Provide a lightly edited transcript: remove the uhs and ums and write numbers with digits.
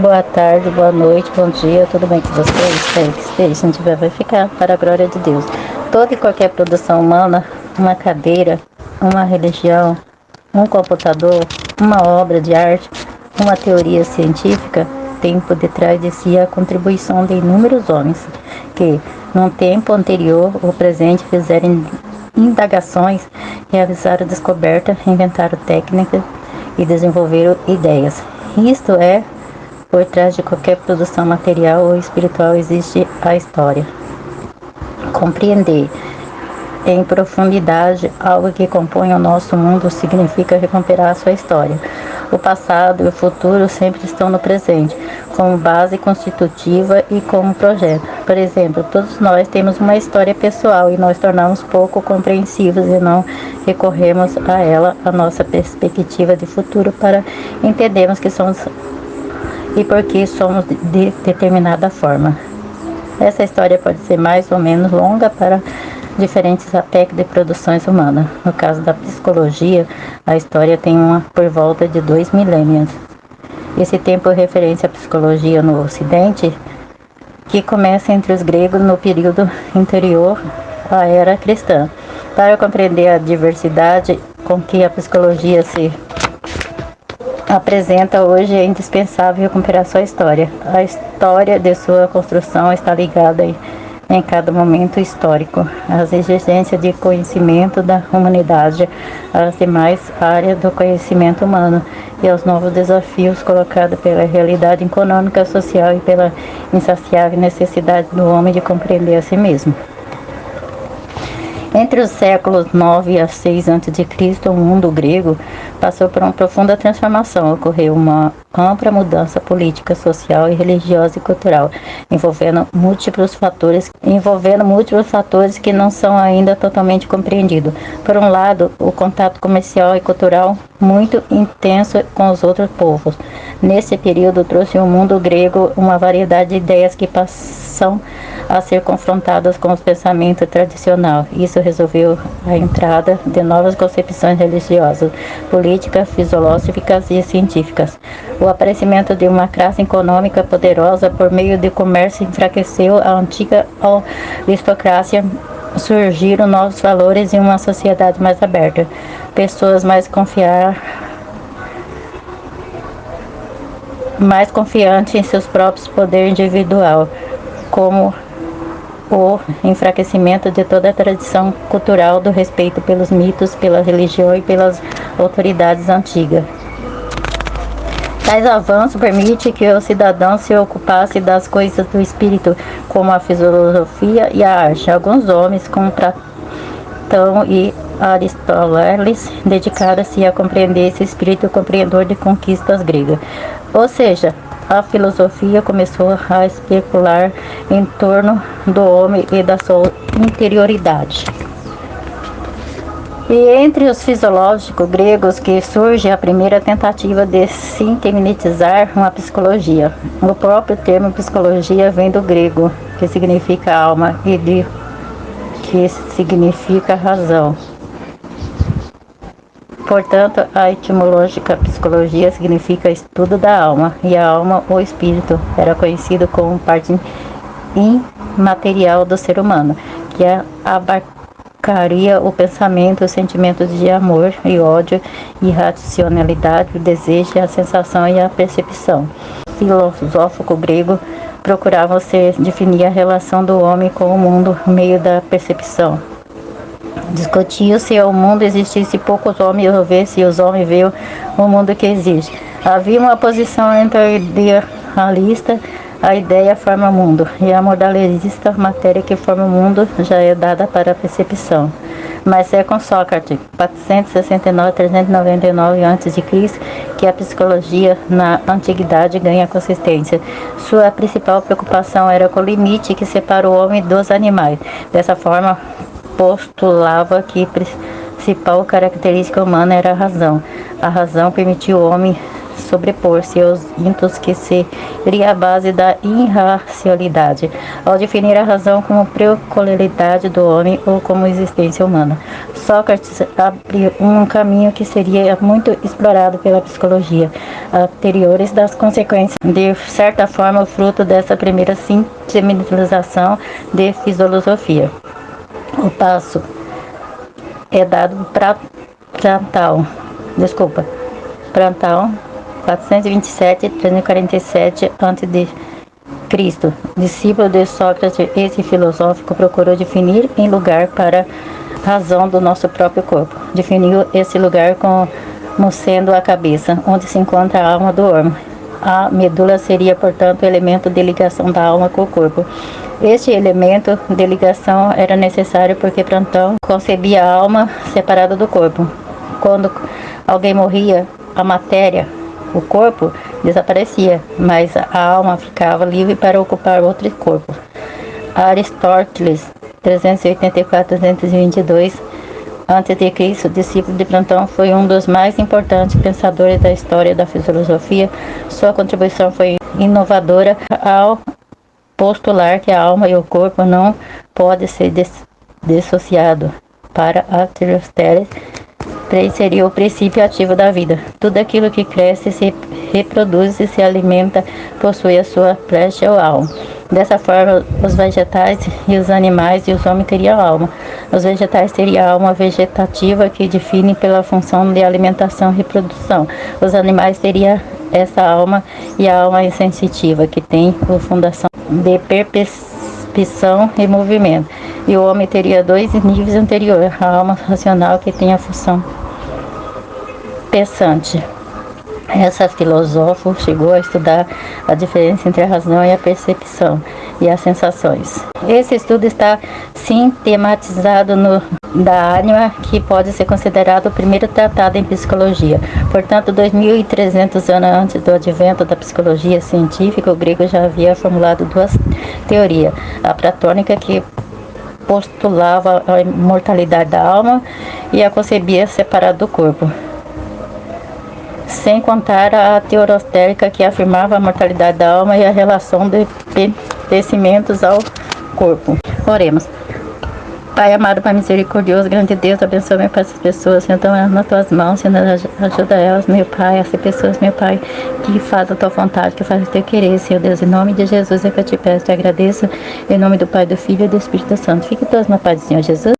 Boa tarde, boa noite, bom dia, tudo bem com vocês? Espero que esteja, se não tiver vai ficar, para a glória de Deus. Toda e qualquer produção humana, uma cadeira, uma religião, um computador, uma obra de arte, uma teoria científica, tem por detrás de si a contribuição de inúmeros homens, que, num tempo anterior ou presente, fizeram indagações, realizaram descobertas, inventaram técnicas e desenvolveram ideias. Isto é, por trás de qualquer produção material ou espiritual existe a história. Compreender em profundidade algo que compõe o nosso mundo significa recuperar a sua história. O passado e o futuro sempre estão no presente, como base constitutiva e como projeto. Por exemplo, todos nós temos uma história pessoal e nós tornamos pouco compreensivos e não recorremos a ela, a nossa perspectiva de futuro, para entendermos que somos e por que somos de determinada forma. Essa história pode ser mais ou menos longa para diferentes aspectos de produções humanas. No caso da psicologia, a história tem por volta de 2 milênios. Esse tempo é referência à psicologia no Ocidente, que começa entre os gregos no período anterior à era cristã. Para compreender a diversidade com que a psicologia se apresenta hoje, é indispensável recuperar sua história. A história de sua construção está ligada em cada momento histórico às exigências de conhecimento da humanidade, às demais áreas do conhecimento humano e aos novos desafios colocados pela realidade econômica, social e pela insaciável necessidade do homem de compreender a si mesmo. Entre os séculos 9 a 6 a.C., o mundo grego passou por uma profunda transformação. Ocorreu uma ampla mudança política, social, e religiosa e cultural, envolvendo múltiplos fatores que não são ainda totalmente compreendidos. Por um lado, o contato comercial e cultural muito intenso com os outros povos. Nesse período, trouxe ao mundo grego uma variedade de ideias que passam a ser confrontadas com os pensamentos tradicionais. Isso resolveu a entrada de novas concepções religiosas, políticas, filosóficas e científicas. O aparecimento de uma classe econômica poderosa por meio do comércio enfraqueceu a antiga aristocracia. Surgiram novos valores e uma sociedade mais aberta. Pessoas mais confiantes em seus próprios poderes individual, como o enfraquecimento de toda a tradição cultural do respeito pelos mitos, pela religião e pelas autoridades antigas. Tais avanços permitem que o cidadão se ocupasse das coisas do espírito, como a filosofia e a arte. Alguns homens, como Platão e Aristóteles, dedicaram-se a compreender esse espírito compreendedor de conquistas gregas. Ou seja, a filosofia começou a especular em torno do homem e da sua interioridade. E entre os filósofos gregos que surge a primeira tentativa de sintetizar uma psicologia. O próprio termo psicologia vem do grego, que significa alma, e de que significa razão. Portanto, a etimológica psicologia significa estudo da alma, e a alma, ou espírito, era conhecido como parte imaterial do ser humano, que abarcaria o pensamento, os sentimentos de amor e ódio, irracionalidade, o desejo, a sensação e a percepção. O filósofo grego procurava definir a relação do homem com o mundo por meio da percepção. Discutiu se o mundo existisse poucos homens ou ver se os homens veem o mundo que existe. Havia uma oposição entre a idealista, a ideia forma o mundo, e a modalista, a matéria que forma o mundo, já é dada para a percepção. Mas é com Sócrates, 469-399 a.C., que a psicologia na antiguidade ganha consistência. Sua principal preocupação era com o limite que separa o homem dos animais. Dessa forma, postulava que a principal característica humana era a razão. A razão permitiu ao homem sobrepor-se aos ímpetos que seria a base da irracionalidade, ao definir a razão como peculiaridade do homem ou como existência humana. Sócrates abriu um caminho que seria muito explorado pela psicologia, anteriores das consequências, de certa forma, o fruto dessa primeira sistematização de filosofia. O passo é dado para Plantal, 427-347 a.C., discípulo de Sócrates, esse filósofo procurou definir em lugar para a razão do nosso próprio corpo. Definiu esse lugar como sendo a cabeça, onde se encontra a alma do homem. A medula seria, portanto, o elemento de ligação da alma com o corpo. Este elemento de ligação era necessário porque Platão concebia a alma separada do corpo. Quando alguém morria, a matéria, o corpo, desaparecia, mas a alma ficava livre para ocupar outro corpo. Aristóteles, 384-322 a.C., discípulo de Platão, foi um dos mais importantes pensadores da história da filosofia. Sua contribuição foi inovadora ao postular que a alma e o corpo não podem ser dissociados. Para Aristóteles, seria o princípio ativo da vida. Tudo aquilo que cresce, se reproduz e se alimenta possui a sua flecha ou alma. Dessa forma, os vegetais e os animais e os homens teriam alma. Os vegetais teriam alma vegetativa que define pela função de alimentação e reprodução. Os animais teriam essa alma e a alma sensitiva que tem a fundação de percepção e movimento. E o homem teria dois níveis anteriores, a alma racional que tem a função pensante. Essa filósofa chegou a estudar a diferença entre a razão e a percepção e as sensações. Esse estudo está sistematizado no da Ânima, que pode ser considerado o primeiro tratado em psicologia. Portanto, 2.300 anos antes do advento da psicologia científica, o grego já havia formulado duas teorias. A platônica, que postulava a imortalidade da alma, e a concebia separada do corpo. Sem contar a teorostélica, que afirmava a mortalidade da alma e a relação de pertencimentos ao corpo. Oremos. Pai amado, Pai misericordioso, grande Deus, abençoa, meu Pai, essas pessoas, Senhor, estão nas tuas mãos, Senhor, ajuda elas, meu Pai, essas pessoas, meu Pai, que fazem a tua vontade, que fazem o teu querer, Senhor Deus, em nome de Jesus é que eu te peço, te agradeço, em nome do Pai, do Filho e do Espírito Santo. Fique todos na paz do Senhor Jesus.